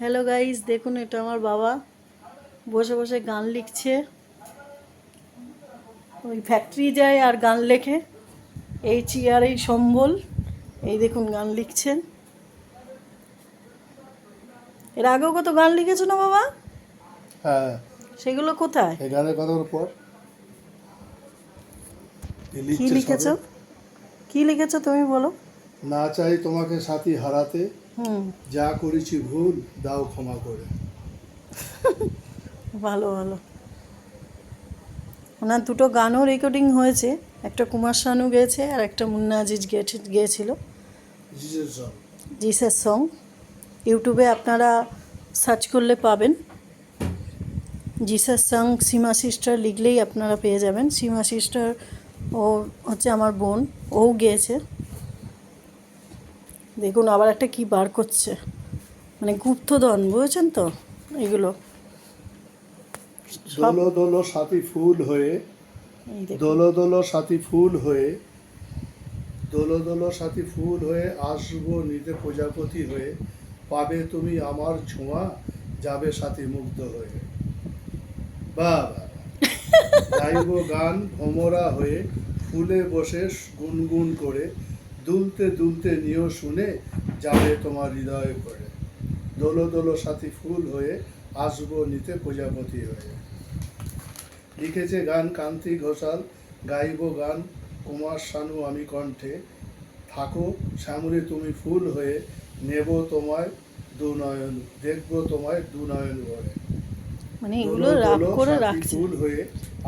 Hello guys, দেখুন এটা আমার বাবা বসে বসে গান লিখছে। ওই ফ্যাক্টরি যায় আর গান লেখে, এই চেয়ার এই সম্বল। এই দেখুন গান লিখছেন। এর আগেও কত গান লিখেছো না বাবা? হ্যাঁ, সেগুলো কোথায়? এই গানের কথার পর কি লিখছে লিখেছো? সবে। কি লিখেছো তুমি বলো। না চাই তোমাকে সাথী হারাতে, হুম, যা করেছি ভুল দাও ক্ষমা করে। ভালো ভালো। ওনার দুটো গানও রেকর্ডিং হয়েছে, একটা কুমার শানু গেয়েছে আর একটা মুন্না আজিজ গেয়েছিল। জিজের সব জিসাস সং ইউটিউবে আপনারা সার্চ করলে পাবেন। জিসাস সং সীমা সিস্টার লিখলেই আপনারা পেয়ে যাবেন। সীমা সিস্টার ও হচ্ছে আমার বোন, ও গেয়েছে। দেখুন আবার একটা কি বার করছে, মানে গুপ্তধন, বুঝেছেন তো এগুলো সব। দোলো দোলো সাথী ফুল হয়ে, এই দেখুন, দোলো দোলো সাথী ফুল হয়ে, দোলো দোলো সাথী ফুল হয়ে আসবো নিতে প্রজাপতি হয়ে, পাবে তুমি আমার ছোঁয়া, যাবে সাথী মুগ্ধ হয়ে। বা গাইব গান ভমরা হয়ে, ফুলে বসে গুনগুন করে, দুলতে দুলতে নিও শুনে, যাবে তোমার হৃদয়ে করে। দোলো দোলো সাথী ফুল হয়ে, আসবো নিতে প্রজাপতি হয়ে। লিখেছে গান কান্তি ঘোষাল, গাইব গান কুমার শানু আমি কণ্ঠে, থাকো শ্যামলী তুমি ফুল হয়ে, নেব তোমায় দুনয়ন, দেখবো তোমায় দুনয়ন ভরে। মানে এগুলো দোলো রাপ দোলো করে সাথী রাখছে, ফুল হয়ে,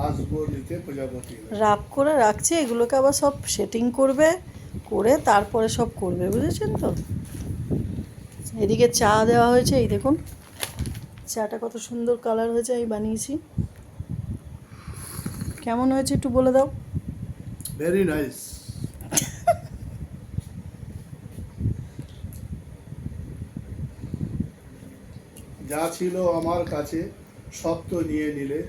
আসবো নিতে প্রজাপতি হয়ে। রাপ করে রাখছে। এগুলোকে আবার সব সেটিং করবে, করে তারপরে সব করবে, বুঝেছেন তো। এদিকে চা দেওয়া হয়েছে, এই দেখুন চাটা কত সুন্দর কালার হয়েছে, আমি বানিয়েছি। কেমন হয়েছে একটু বলে দাও। Very nice. যা ছিল আমার কাছে সব তো নিয়ে নিলে,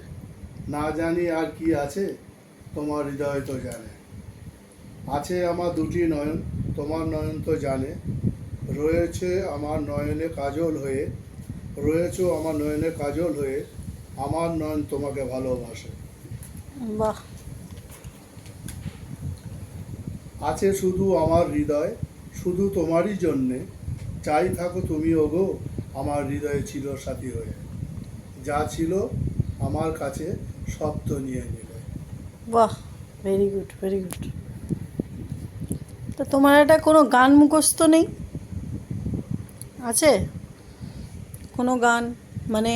না জানি আর কি আছে, তোমার হৃদয় তো জানে। আছে আমার দুটি নয়ন, তোমার নয়ন তো জানে, রয়েছে আমার নয়নে কাজল হয়ে, রয়েছো আমার নয়নে কাজল হয়ে, আমার নয়ন তোমাকে ভালোবাসে। বাহ, আছে শুধু আমার হৃদয়, শুধু তোমারই জন্যে, চাই থাকো তুমি ওগো, আমার হৃদয়ে ছিল সাথী হয়ে। যা ছিল আমার কাছে সব তো নিয়ে নিলে। বাহ, ভেরি গুড ভেরি গুড। তো তোমার এটা কোনো গান মুখস্থ নেই? আছে কোনো গান, মানে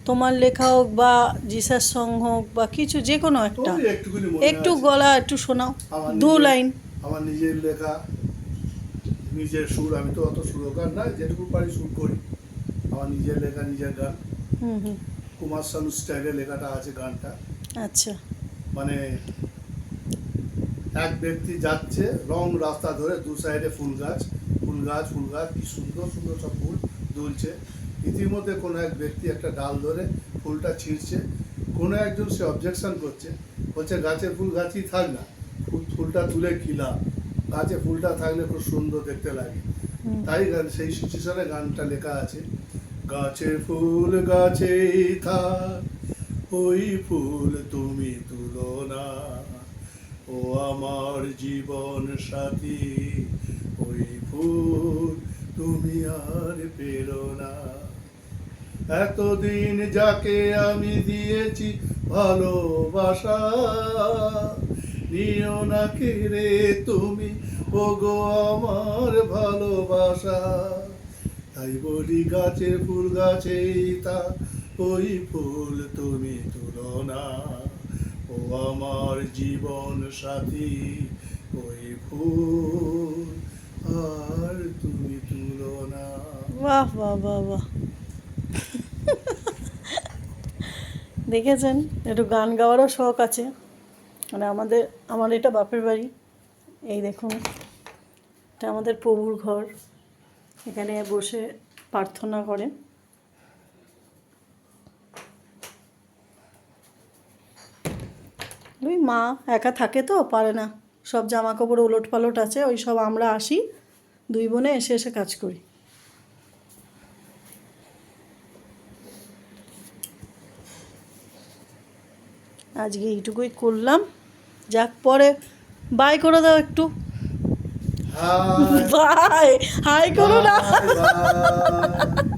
তোমার লেখা হোক বা জিসাস সং হোক বা কিছু, যে কোনো একটা, ওই একটুখানি মনে একটু আছে, গলা একটু শোনাও, আমার দু নিজের লাইন। আমার নিজের লেখা, নিজের সুর। আমি তো অত সুরকার না, যেটুকু পারি সুর করি। আমার নিজের লেখা নিজের গান, হুম হুম, কুমার শানু স্টাইলে লেখাটা আছে গানটা। আচ্ছা। মানে এক ব্যক্তি যাচ্ছে লং রাস্তা ধরে, দু সাইডে ফুল গাছ ফুল গাছ ফুল গাছ, কি সুন্দর সুন্দর সব ফুল দুলছে। ইতিমধ্যে কোনো এক ব্যক্তি একটা ডাল ধরে ফুলটা ছিঁড়ছে। কোনো একজন সে অবজেকশন করছে, বলছে গাছের ফুল গাছই থাক না, ফুলটা তুলে কি লাভ, গাছে ফুলটা থাকলে খুব সুন্দর দেখতে লাগে। হুম, তাই গান, সেই সিচুয়েশনে গানটা লেখা আছে। গাছের ফুল গাছেই থাক, ওই ফুল তুমি তুলো না, ও আমার জীবন সাথী, ওই ফুল তুমি আর পেরো না। এতদিন যাকে আমি দিয়েছি ভালোবাসা, নিও না কেড়ে তুমি ওগো আমার ভালোবাসা। তাই বলি গাছের ফুল গাছেই তা, ওই ফুল তুমি তুলো না, ও আমার জীবন সাথী, ওই ফুল আর তুমি তুলো না। বাহ বাহ বাহ বাহ, দেখেছেন একটু গান গাওয়ারও শখ আছে। মানে আমার এটা বাপের বাড়ি। এই দেখুন, এটা আমাদের প্রভুর ঘর, এখানে বসে প্রার্থনা করে। ওই মা একা থাকে তো পারে না, সব জামা কাপড় ওলট পালট আছে, ওই সব আমরা আসি দুই বোনে এসে এসে কাজ করি। আজকে এইটুকুই করলাম, যাক পরে বাই করে দাও একটু, হাই বাই, হাই করো না। Bye bye